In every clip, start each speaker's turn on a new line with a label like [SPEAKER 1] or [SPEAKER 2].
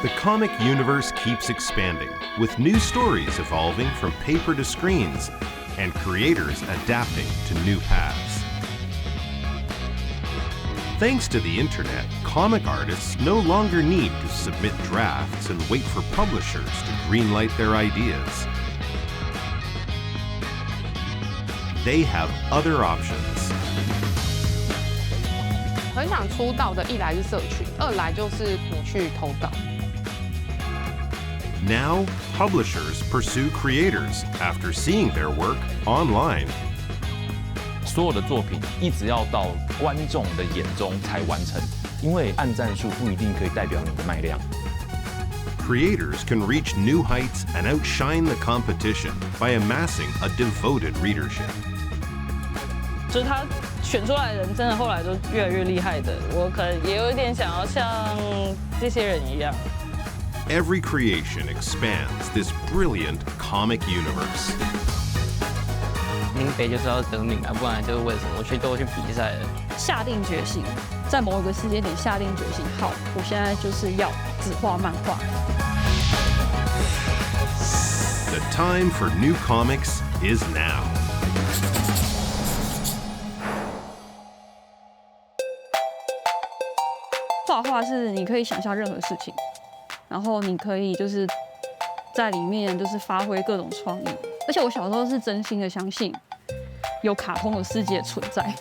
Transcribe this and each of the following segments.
[SPEAKER 1] The comic universe keeps expanding, with new stories evolving from paper to screens, and creators adapting to new paths. Thanks to the internet, comic artists no longer need to submit drafts and wait for publishers to greenlight their ideas. They have other options.
[SPEAKER 2] 很想出道的，一来是社群，二来就是你去投稿。
[SPEAKER 1] Now, publishers pursue creators after seeing their work online.
[SPEAKER 3] 所有的作品一直要到观众的眼中才完成，因为按赞数不一定可以代表你的卖量。
[SPEAKER 1] Creators can reach new heights and outshine the competition by amassing a devoted readership.
[SPEAKER 4] 就是他选出来的人，真的后来都越来越厉害的。我可能也有一点想要像这些人一样。
[SPEAKER 1] Every creation expands this brilliant comic universe.
[SPEAKER 5] 林北就是要得名啊，不然就是为什么我都去比赛了。
[SPEAKER 6] 下定决心，在某一个时间点下定决心，好，我现在就是要只画漫画。
[SPEAKER 1] The time for new comics is now.
[SPEAKER 6] 画画是你可以想象任何事情，然后你可以就是在里面就是发挥各种创意。而且我小时候是真心的相信有卡通的世界存在。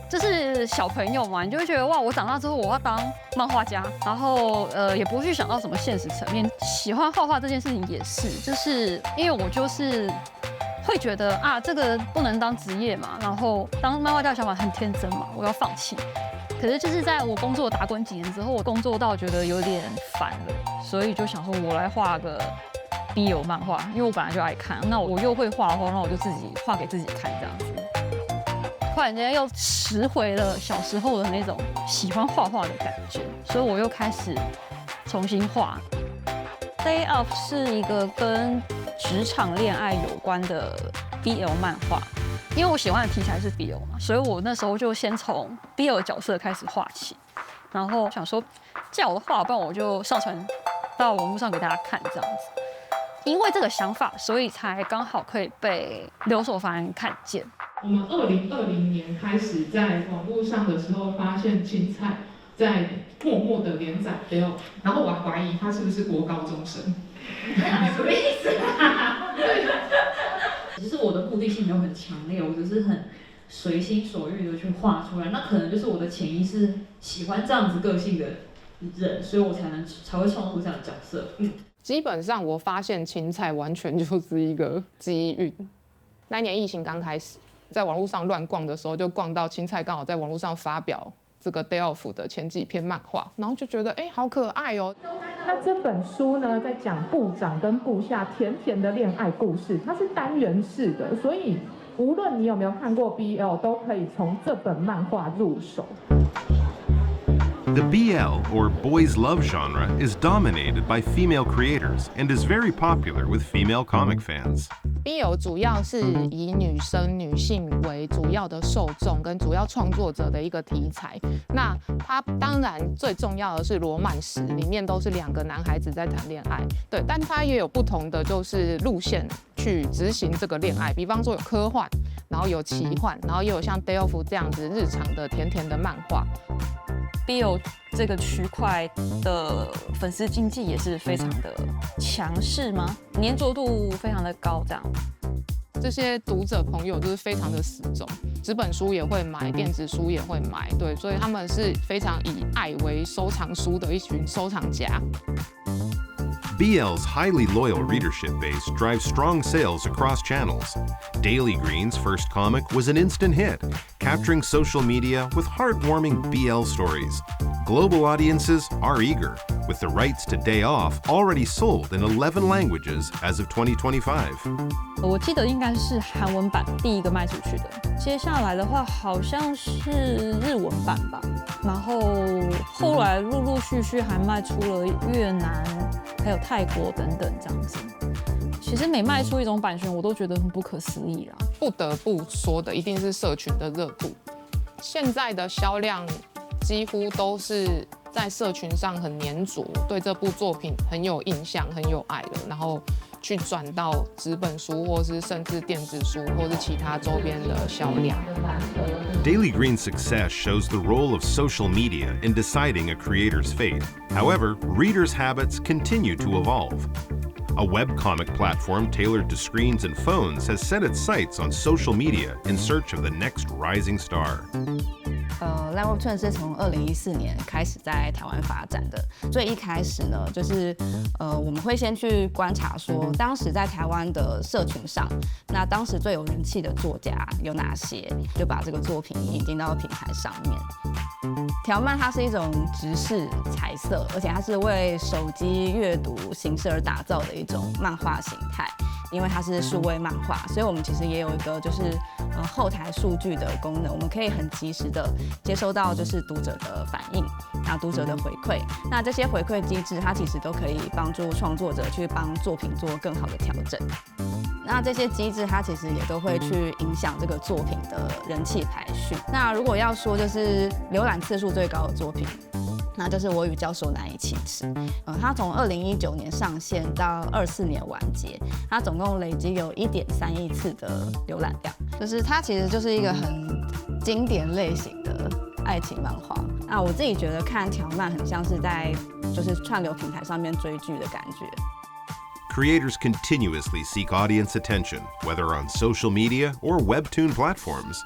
[SPEAKER 6] 就是小朋友嘛，你就会觉得哇，我长大之后我要当漫画家，然后也不会去想到什么现实层面。喜欢画画这件事情也是，就是因为我就是会觉得啊，这个不能当职业嘛，然后当漫画家的想法很天真嘛，我要放弃。可是就是在我工作打滚几年之后，我工作到觉得有点烦了，所以就想说我来画个 BL 漫画，因为我本来就爱看，那我又会画的话，那我就自己画给自己看这样子。突然间又拾回了小时候的那种喜欢画画的感觉，所以我又开始重新画。Day Off 是一个跟职场恋爱有关的 BL 漫画。因为我喜欢的题材是 BL 嘛，所以我那时候就先从 BL 角色开始画起，然后想说，既然我的画，不然我就上传到网络上给大家看这样子。因为这个想法，所以才刚好可以被刘所凡看见。
[SPEAKER 7] 我们2020年开始在网络上的时候，发现青菜在默默的连载 BL， 然后我还怀疑他是不是国高中生。什么意思啊？
[SPEAKER 8] 其实我的目的性没有很强烈，我只是很随心所欲的去画出来。那可能就是我的潜意识喜欢这样子个性的人，所以我才会创作出这样的角色。
[SPEAKER 2] 基本上我发现青菜完全就是一个机遇。那一年疫情刚开始，在网络上乱逛的时候，就逛到青菜刚好在网络上发表这个 Day Off 的前几篇漫画，然后就觉得好可爱哦。
[SPEAKER 9] 那这本书呢，在讲部长跟部下甜甜的恋爱故事，它是单元式的，所以无论你有没有看过 BL， 都可以从这本漫画入手。
[SPEAKER 1] The BL, or boys' love genre, is dominated by female creators and is very popular with female comic fans.
[SPEAKER 2] BL 主要是以女性为主要的受众跟主要创作者的一个题材。那它当然最重要的是罗曼史，里面都是2个男孩子在谈恋爱，对，但它也有不同的就是路线去执行这个恋爱，比方说有科幻，然后有奇幻，然后也有像 Day Off 这样子日常的甜甜的漫画。
[SPEAKER 6] BL 这个区块的粉丝经济也是非常的强势吗？粘着度非常的高，这样。
[SPEAKER 2] 这些读者朋友就是非常的死忠，纸本书也会买，电子书也会买，对，所以他们是非常以爱为收藏书的一群收藏家。
[SPEAKER 1] BL's highly loyal readership base drives strong sales across channels. Daily Green's first comic was an instant hit, capturing social media with heartwarming BL stories. Global audiences are eager, with the rights to Day Off already sold in 11 languages as of 2025.
[SPEAKER 6] 我记得应该是韩文版第一个卖出去的，接下来的话好像是日文版吧，然后后来陆陆续续还卖出了越南，还有泰国等等这样子。其实每卖出一种版权，我都觉得很不可思议啦。
[SPEAKER 2] 不得不说的一定是社群的热度，现在的销量几乎都是在社群上很黏着，对这部作品很有印象、很有爱了，然后去转到纸本书，或是甚至电子书，或是其他周边的销量。
[SPEAKER 1] Daily Green's success shows the role of social media in deciding a creator's fate. However, readers' habits continue to evolve. A webcomic platform tailored to screens and phones has set its sights on social media in search of the next rising star.
[SPEAKER 10] Line Webtoon 是从2014年开始在台湾发展的。最一开始呢，就是我们会先去观察说，当时在台湾的社群上，那当时最有人气的作家有哪些，就把这个作品引进到平台上面。条漫它是一种直视彩色，而且它是为手机阅读形式而打造的一种漫画形态。因为它是数位漫画，所以我们其实也有一个就是后台数据的功能，我们可以很及时的接收到就是读者的反应，然后读者的回馈。那这些回馈机制，它其实都可以帮助创作者去帮作品做更好的调整。那这些机制，它其实也都会去影响这个作品的人气排序。那如果要说就是浏览次数最高的作品，那就是我与教授难以启齿。它从2019年上线到24年完结，它总共累积有1.3亿次的浏览量。就是它其实就是一个很经典类型的爱情漫画。那我自己觉得看条漫很像是在就是串流平台上面追剧的感觉。
[SPEAKER 1] Creators continuously seek audience attention, whether on social media or webtoon platforms.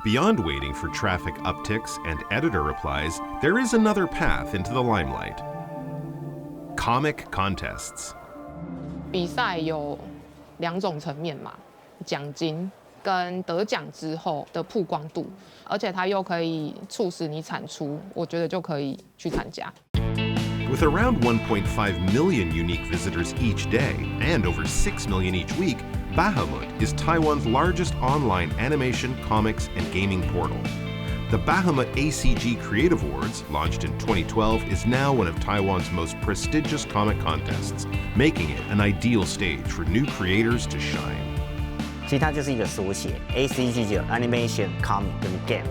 [SPEAKER 1] Beyond waiting for traffic upticks and editor replies, there is another path into the limelight. Comic contests.
[SPEAKER 2] 比赛有2种层面嘛，奖金跟得奖之后的曝光度，而且它又可以促使你产出，我觉得就可以去参加。
[SPEAKER 1] With around 1.5 million unique visitors each day and over 6 million each week, Bahamut is Taiwan's largest online animation, comics, and gaming portal. The Bahamut ACG Creative Awards, launched in 2012, is now one of Taiwan's most prestigious comic contests, making it an ideal stage for new creators to shine.
[SPEAKER 11] 其实它就是一个缩写 ，ACG 就 Animation、Comic 跟 Game。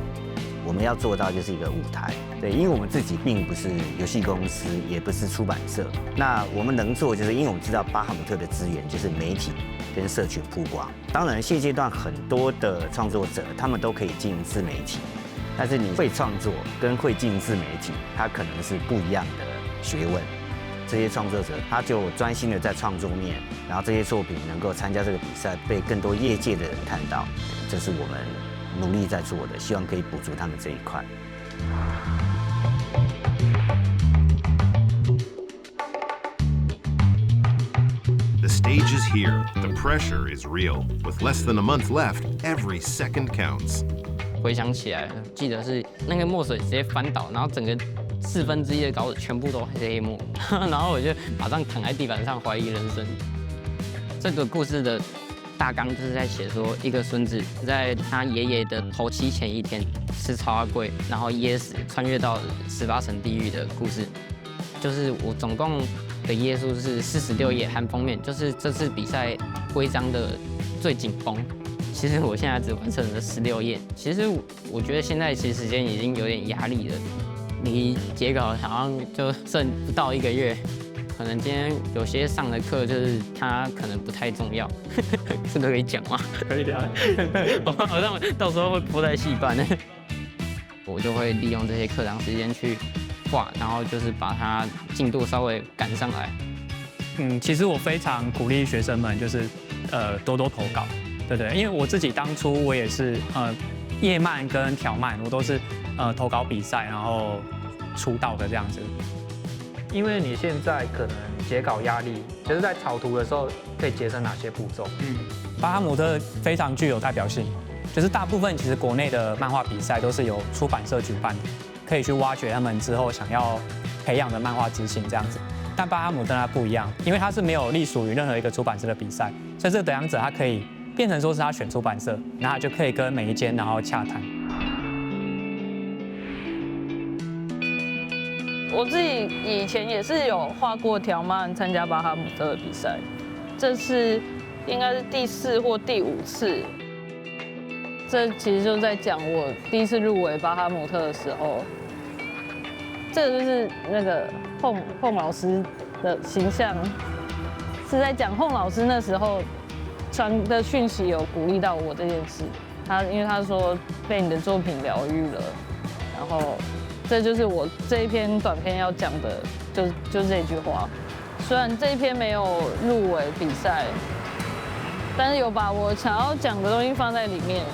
[SPEAKER 11] 我们要做到就是一个舞台，对，因为我们自己并不是游戏公司，也不是出版社，那我们能做就是因为我们知道巴哈姆特的资源就是媒体跟社群曝光。当然现阶段很多的创作者他们都可以进自媒体，但是你会创作跟会进自媒体，它可能是不一样的学问。这些创作者他就专心的在创作面，然后这些作品能够参加这个比赛，被更多业界的人看到，这是我们努力在做的，希望可以补足他们这一块。
[SPEAKER 1] The stage is here. The pressure is real. With less than a month left, every second counts.
[SPEAKER 5] 回想起来，记得是那个墨水直接翻倒，然后整个1/4的稿纸全部都黑墨，然后我就马上躺在地板上怀疑人生。这个故事的大纲就是在写说，一个孙子在他爷爷的头七前一天吃超阿贵，然后噎死，穿越到18层地狱的故事。就是我总共的页数是46页，含封面，就是这次比赛规章的最紧绷。其实我现在只完成了16页。其实我觉得现在其实时间已经有点压力了，离截稿好像就剩不到1个月。可能今天有些上的课就是它可能不太重要，这个可以讲吗？可以的。我好像到时候会播在戏班，我就会利用这些课堂时间去画，然后就是把它进度稍微赶上来。
[SPEAKER 12] 其实我非常鼓励学生们就是多多投稿，对对，因为我自己当初我也是页漫跟条漫我都是投稿比赛然后出道的这样子。
[SPEAKER 13] 因为你现在可能截稿压力，就是在草图的时候可以节省哪些步骤？
[SPEAKER 12] 巴哈姆特非常具有代表性，就是大部分其实国内的漫画比赛都是由出版社举办的，可以去挖掘他们之后想要培养的漫画之星这样子。但巴哈姆特它不一样，因为它是没有隶属于任何一个出版社的比赛，所以这个得奖者他可以变成说是他选出版社，然后他就可以跟每一间然后洽谈。
[SPEAKER 4] 我自己以前也是有画过条漫，参加巴哈姆特的比赛，这次应该是第4或第5次。这其实就在讲我第一次入围巴哈姆特的时候，这个就是那个凤老师的形象，是在讲凤老师那时候传的讯息有鼓励到我这件事。因为他说被你的作品疗愈了，然后这就是我这一篇短片要讲的，就是这句话。虽然这一篇没有入围比赛，但是有把我想要讲的东西放在里面。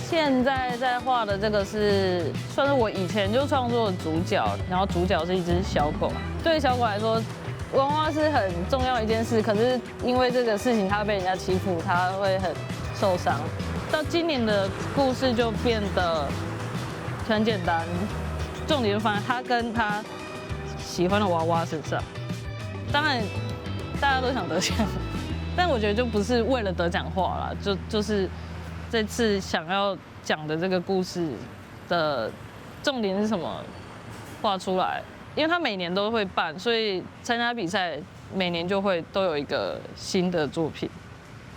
[SPEAKER 4] 现在在画的这个算是我以前就创作的主角，然后主角是一只小狗。对小狗来说，玩花是很重要的一件事，可是因为这个事情它被人家欺负，它会很受伤。到今年的故事就变得很简单，重点放在他跟他喜欢的娃娃身上。当然，大家都想得奖，但我觉得就不是为了得奖画啦，就是这次想要讲的这个故事的重点是什么，画出来。因为他每年都会办，所以参加比赛每年都有一个新的作品。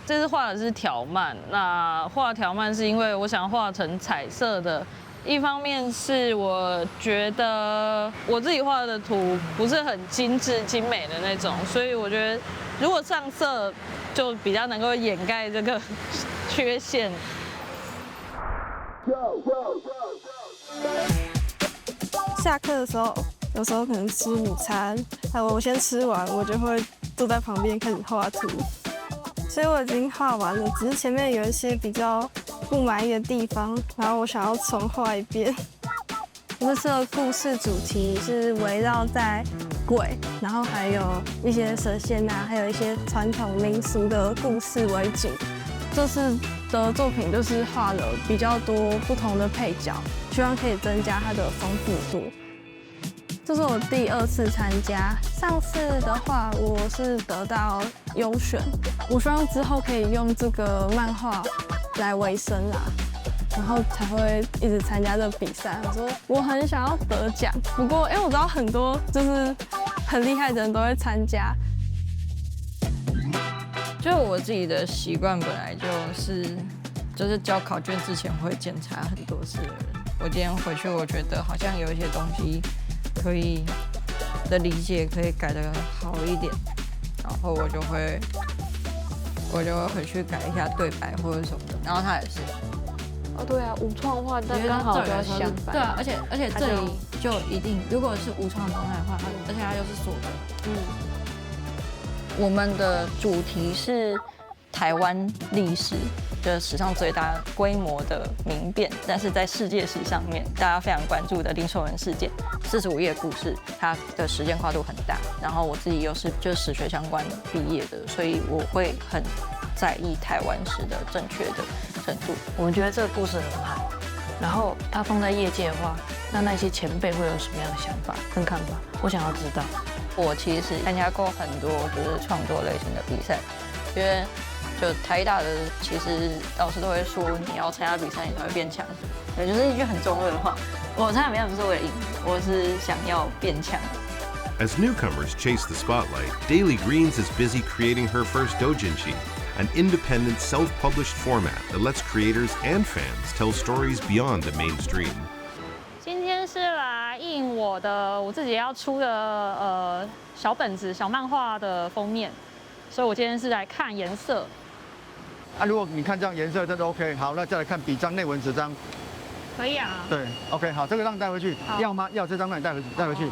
[SPEAKER 4] 这次画的是条漫，那画条漫是因为我想画成彩色的，一方面是我觉得我自己画的图不是很精致精美的那种，所以我觉得如果上色就比较能够掩盖这个缺陷。
[SPEAKER 14] 下课的时候，有时候可能吃午餐，我先吃完，我就会坐在旁边开始画图。所以我已经画完了，只是前面有一些比较不满意的地方，然后我想要重画一遍。这次的故事主题是围绕在鬼，然后还有一些神仙啊，还有一些传统民俗的故事为主。这次的作品就是画了比较多不同的配角，希望可以增加它的丰富度。这是我第2次参加，上次的话我是得到优选，我希望之后可以用这个漫画来维生啦，然后才会一直参加这个比赛。我说我很想要得奖，不过因为我知道很多就是很厉害的人都会参加。
[SPEAKER 15] 就我自己的习惯本来就是交考卷之前会检查很多次的人。我今天回去，我觉得好像有一些东西可以的理解可以改得好一点，然后我就会回去改一下对白或者什么的。然后他也是。
[SPEAKER 16] 哦，对啊，无创画但刚好就要相反。
[SPEAKER 15] 对啊，而且这里就一定，如果是无创状态的话，而且它又是锁的。我们的主题是台湾历史，就是史上最大规模的民变，但是在世界史上面大家非常关注的林守仁事件，45页故事，它的时间跨度很大。然后我自己又是就是史学相关毕业的，所以我会很在意台湾史的正确的程度。
[SPEAKER 16] 我们觉得这个故事很好，然后它放在业界的话，那些前辈会有什么样的想法跟看法？我想要知道。
[SPEAKER 15] 我其实参加过很多就是创作类型的比赛，因为就台大的其实老师都会说你要参加比赛你才会变强，对，就是一句很中二的话。我参加比赛不是为了赢，我是想要变强。
[SPEAKER 1] As newcomers chase the spotlight, Daily Greens is busy creating her first doujinshi, an independent, self-published format that lets creators and fans tell stories beyond the mainstream.
[SPEAKER 2] 今天是来印我自己要出的小本子、小漫画的封面，所以我今天是来看颜色。
[SPEAKER 17] 如果你看这样颜色真的 OK， 好，那再来看笔张、内文纸张。
[SPEAKER 2] 可以啊。
[SPEAKER 17] 对 ，OK， 好，这个让你带回去。要吗？要这张让你带回去。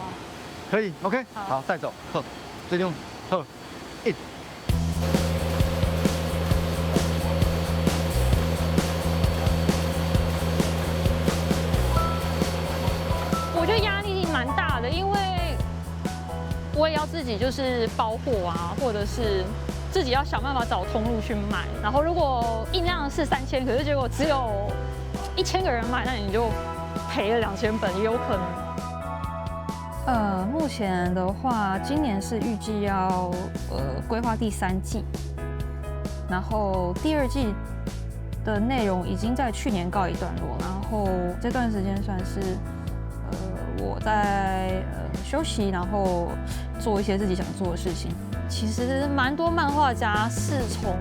[SPEAKER 17] 可以 ，OK， 好，带走。好，这用好，一。
[SPEAKER 2] 我觉得压力蛮大的，因为我也要自己就是包货啊，或者是自己要想办法找通路去买。然后如果印量是3000，可是结果只有1000个人买，那你就赔了2000本，也有可能。
[SPEAKER 6] 目前的话，今年是预计要规划第3季，然后第2季的内容已经在去年告一段落，然后这段时间算是我在休息，然后做一些自己想做的事情。其实蛮多漫画家是从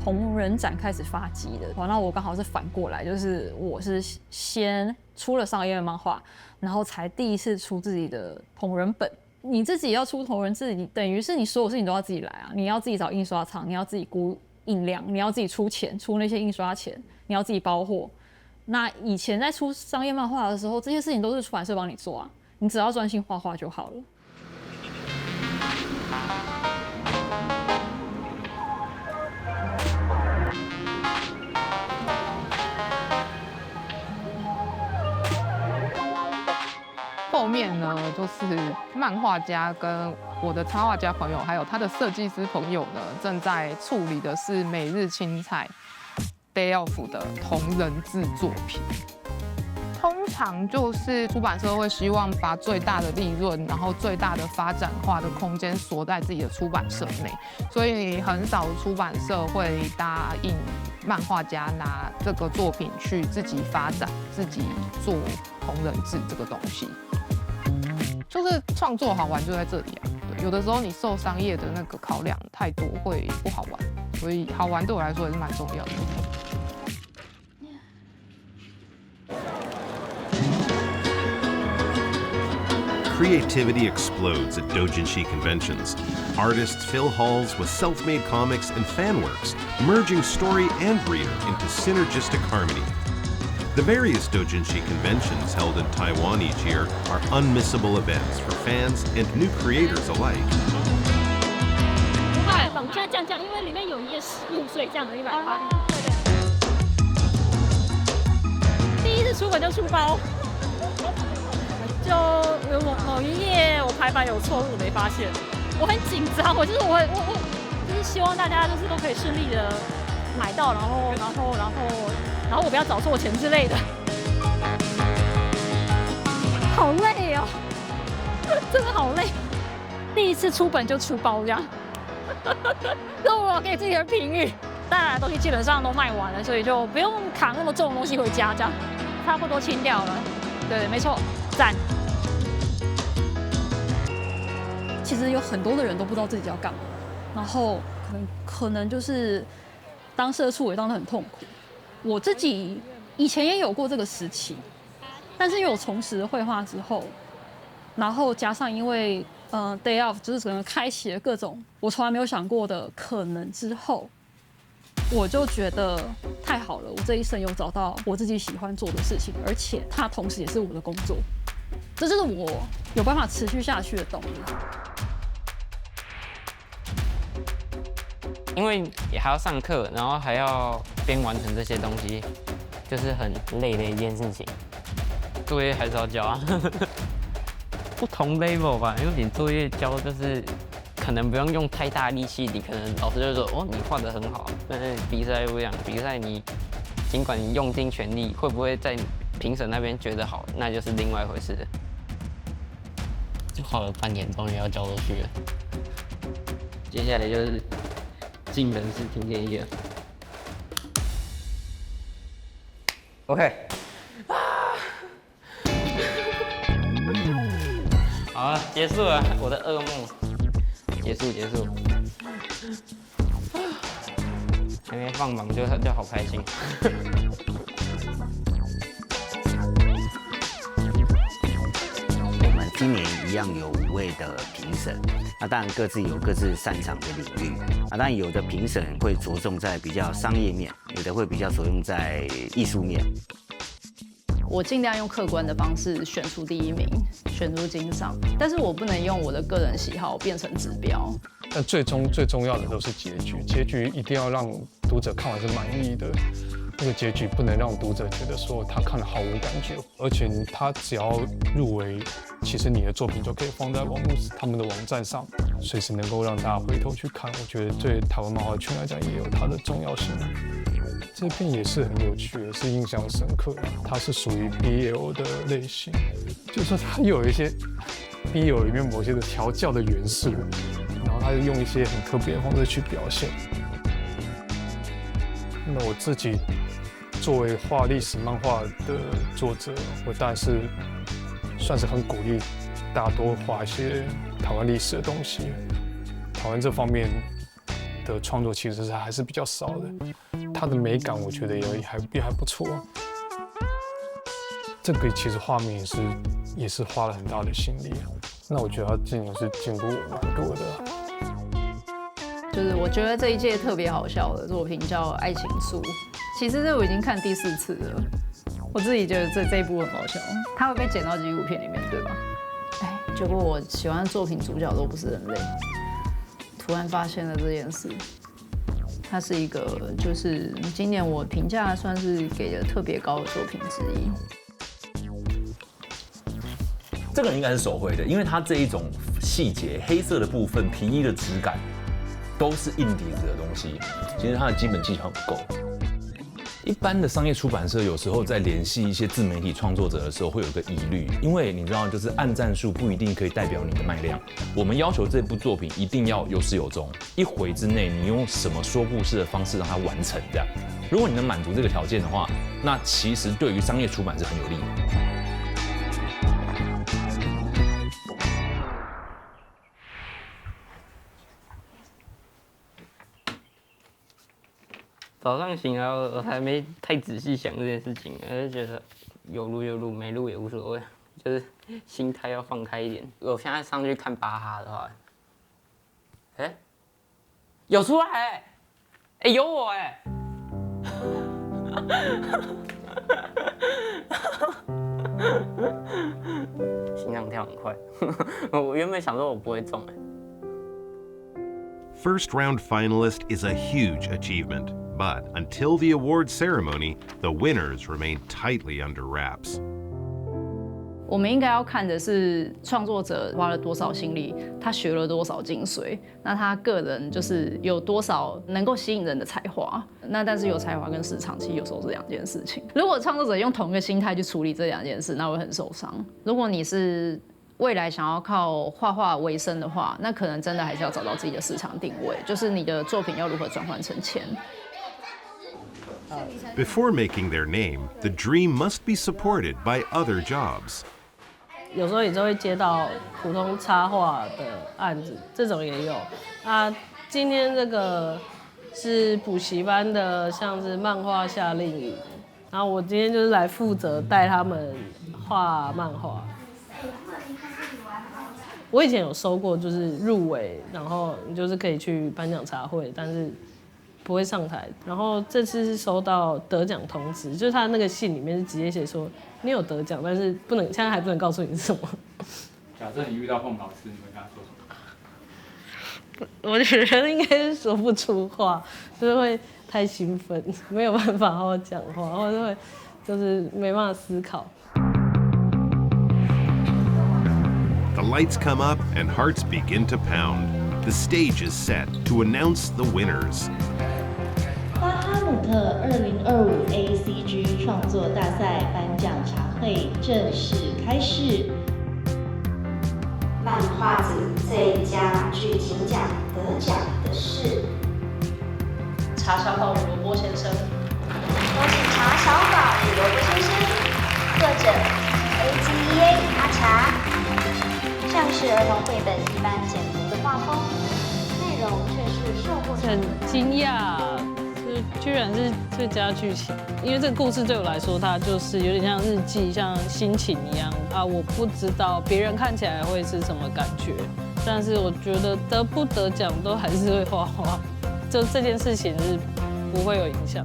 [SPEAKER 6] 同人展开始发迹的。那我刚好是反过来，就是我是先出了商业漫画，然后才第一次出自己的同人本。你自己要出同人志，你等于是你所有事情都要自己来啊！你要自己找印刷厂，你要自己估印量，你要自己出钱，出那些印刷钱，你要自己包货。那以前在出商业漫画的时候，这些事情都是出版社帮你做啊，你只要专心画画就好了。
[SPEAKER 2] 后面呢，就是漫画家跟我的插画家朋友，还有他的设计师朋友呢，正在处理的是每日青菜 Day Off 的同人志作品。通常就是出版社会希望把最大的利润，然后最大的发展化的空间锁在自己的出版社内，所以很少出版社会答应漫画家拿这个作品去自己发展、自己做同人志这个东西。就是创作好玩就在这里啊，对，有的时候你受商业的那个考量太多会不好玩，所以好玩对我来说也是蛮重要的。
[SPEAKER 1] Creativity explodes at doujinshi conventions. Artists fill halls with self-made comics and fan works, merging story and reader into synergistic harmony. The various doujinshi conventions held in Taiwan each year are unmissable events for fans and new creators alike.
[SPEAKER 18] 我们现在降，因为里面有一页15，所以降了180。对。第一次出本就出包，就有某一页我排版有错误，我没发现，我很紧张，我就是希望大家就是都可以顺利的买到，然后我不要找错钱之类的。好累哦，真的好累。第一次出本就出包这样，这我给自己的评语。带来的东西基本上都卖完了，所以就不用扛那么重的东西回家，这样差不多清掉了。对，没错，赞。
[SPEAKER 6] 其实有很多的人都不知道自己要干嘛，然后可能就是当社畜也当得很痛苦。我自己以前也有过这个时期，但是因为我重拾绘画之后，然后加上因为Day Off 就是整个开启了各种我从来没有想过的可能之后，我就觉得太好了，我这一生有找到我自己喜欢做的事情，而且它同时也是我的工作，这就是我有办法持续下去的动力。
[SPEAKER 5] 因为也还要上课，然后还要边完成这些东西，就是很累的一件事情。作业还是要交啊，不同 level 吧，因为你作业交就是可能不用用太大力气，你可能老师就说哦你画得很好，但是比赛不一样，比赛你尽管你用尽全力，会不会在评审那边觉得好，那就是另外一回事了。就画了半年，终于要交出去了。接下来就是进门市听建议了。OK。好了，结束了，我的噩梦，结束。还没放榜就好开心。
[SPEAKER 11] 我们今年一样有5位的评审，那当然各自有各自擅长的领域，当然有的评审会着重在比较商业面，有的会比较着重在艺术面。
[SPEAKER 10] 我尽量用客观的方式选出第1名，选出金赏，但是我不能用我的个人喜好变成指标。
[SPEAKER 19] 但最重要的都是结局，结局一定要让读者看完是满意的。那个结局不能让读者觉得说他看了毫无感觉，而且他只要入围，其实你的作品就可以放在他们的网站上，随时能够让大家回头去看。我觉得对台湾漫画圈来讲也有它的重要性。这片也是很有趣的，是印象深刻的。它是属于 BL 的类型，就是说它有一些 BL 里面某些的调教的元素，然后它就用一些很特别的方式去表现。那我自己作为画历史漫画的作者，我当然是算是很鼓励大家多画一些台湾历史的东西。台湾这方面的创作其实是还是比较少的，它的美感我觉得也还不错。这个其实画面也是花了很大的心力，那我觉得他今年是进步蛮多的。
[SPEAKER 20] 就是我觉得这一届特别好笑的作品叫《爱情树》，其实这我已经看第4次了，我自己觉得这一部很好笑，它会被剪到纪录片里面，对吧？哎，结果我喜欢的作品主角都不是人类，突然发现了这件事。它是一个，就是今年我评价算是给的特别高的作品之一。
[SPEAKER 3] 这个应该是手绘的，因为它这一种细节，黑色的部分、皮衣的质感，都是硬底子的东西。其实它的基本技巧很够。一般的商业出版社有时候在联系一些自媒体创作者的时候，会有一个疑虑，因为你知道，就是按赞数不一定可以代表你的卖量。我们要求这部作品一定要有始有终，一回之内你用什么说故事的方式让它完成这样。如果你能满足这个条件的话，那其实对于商业出版是很有利的。
[SPEAKER 5] 早上醒来，我还没太仔细想这件事情，我就觉得有录就录，没录也无所谓，就是心态要放开一点。我现在上去看巴哈的话，有出来有我心脏跳很快，我原本想说我不会中
[SPEAKER 1] First round finalist is a huge achievement, but until the award ceremony, the winners remain tightly under wraps.
[SPEAKER 20] 我们应该要看的是创作者花了多少心力，他学了多少精髓，那他个人就是有多少能够吸引人的才华。那但是有才华跟市场其实有时候是2件事情。如果创作者用同一个心态去处理这2件事，那会很受伤。如果你是未来想要靠画画为生的话，那可能真的还是要找到自己的市场定位，就是你的作品要如何转换成钱。
[SPEAKER 1] Before making their name, the dream must be supported by other jobs.
[SPEAKER 4] 有时候也就会接到普通插画的案子，这种也有。今天这个是补习班的，像是漫画夏令营，然后我今天就是来负责带他们画漫画。我以前有收过，就是入围，然后你就是可以去颁奖茶会，但是不会上台。然后这次是收到得奖通知，就是他那个信里面是直接写说你有得奖，但是现在还不能告诉你是什么。
[SPEAKER 12] 假设你遇到凤老师，你会跟他说什么？
[SPEAKER 4] 我觉得应该是说不出话，就是会太兴奋，没有办法好好讲话，或者会就是没办法思考。
[SPEAKER 1] The lights come up and hearts begin to pound. The stage is set to announce the winners.
[SPEAKER 21] 巴哈姆特2025 ACG 创作大赛颁奖茶会正式开始。漫画组最佳剧情奖得奖的是
[SPEAKER 4] 茶小宝与萝卜先生。
[SPEAKER 21] 恭喜茶小宝与萝卜先生，作者 AGEA 阿茶。像是儿童绘本一般简朴的画风，内容却是受过
[SPEAKER 4] 很惊讶，就是居然是最佳剧情。因为这个故事对我来说，它就是有点像日记，像心情一样啊。我不知道别人看起来会是什么感觉，但是我觉得得不得奖都还是会画画，就这件事情是不会有影响。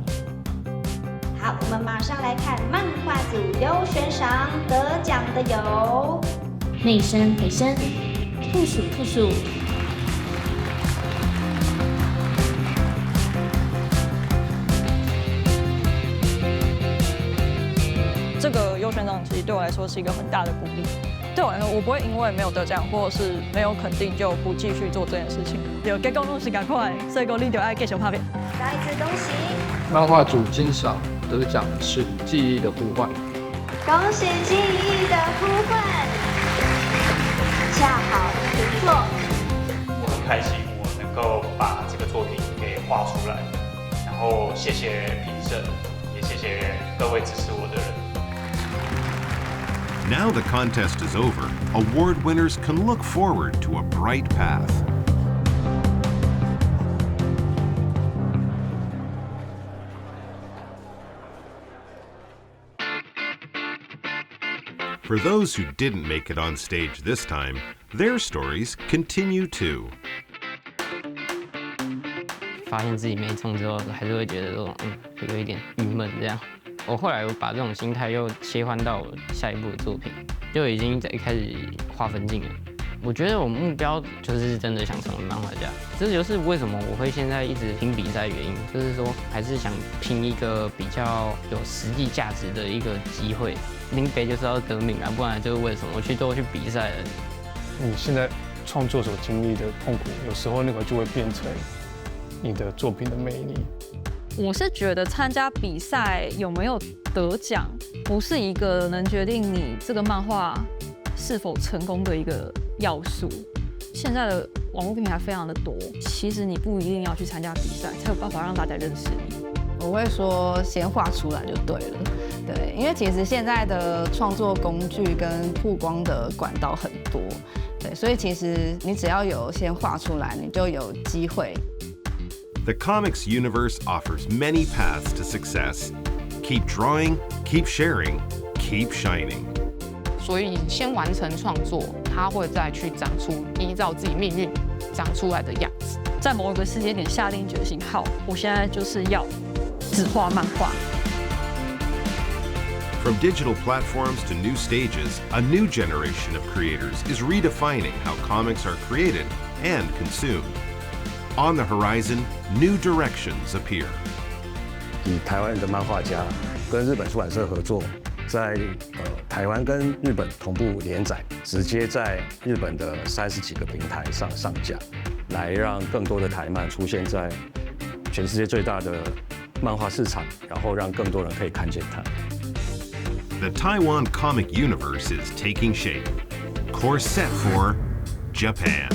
[SPEAKER 21] 好，我们马上来看漫画组优选赏得奖的有。内生北生，兔鼠兔鼠。
[SPEAKER 15] 这个优选奖其实对我来说是一个很大的鼓励。对我来说，我不会因为没有得奖或者是没有肯定就不继续做这件事情。有给公路是赶快，所以公力就爱继续拍片。
[SPEAKER 21] 再一次恭喜！
[SPEAKER 22] 漫画组金赏得奖是记忆的呼唤。
[SPEAKER 21] 恭喜记忆的呼唤！恰好合作。
[SPEAKER 23] 我很开心，我能够把这个作品给画出来，然后谢谢评审，也谢谢各位支持我的人。
[SPEAKER 1] Now the contest is over, award winners can look forward to a bright path. For those who didn't make it on stage this time, their stories continue too.
[SPEAKER 5] 发现自己没中之后，还是会觉得说，有一点郁闷这样。我后来把这种心态又切换到我下一部的作品，就已经在开始划分镜了。我觉得我目标就是真的想成为漫画家，这就是为什么我会现在一直拼比赛的原因，就是说还是想拼一个比较有实际价值的一个机会。林北就是要得名啊，不然就是为什么我都去比赛了。
[SPEAKER 19] 你现在创作所经历的痛苦，有时候那个就会变成你的作品的魅力。
[SPEAKER 20] 我是觉得参加比赛有没有得奖，不是一个能决定你这个漫画是否成功的一个要素。现在的网络平台非常的多，其实你不一定要去参加比赛，才有办法让大家认识你。
[SPEAKER 10] 我会说先画出来就对了，对，因为其实现在的创作工具跟曝光的管道很多，对，所以其实你只要有先画出来，你就有机会。
[SPEAKER 1] The comics universe offers many paths to success. Keep drawing, keep sharing, keep shining.
[SPEAKER 2] 所以先完成创作，它会再去长出依照自己命运长出来的样子。
[SPEAKER 6] 在某一个时间点下定决心，好，我现在就是要只画漫画。
[SPEAKER 1] From digital platforms to new stages, a new generation of creators is redefining how comics are created and consumed. On the horizon, new directions appear.
[SPEAKER 7] 以台湾的漫画家跟日本出版社合作，在台湾跟日本同步连载，直接在日本的30几个平台上上架，来让更多的台漫出现在全世界最大的漫画市场，然后让更多人可以看见它。
[SPEAKER 1] The Taiwan comic universe is taking shape. Course set for Japan.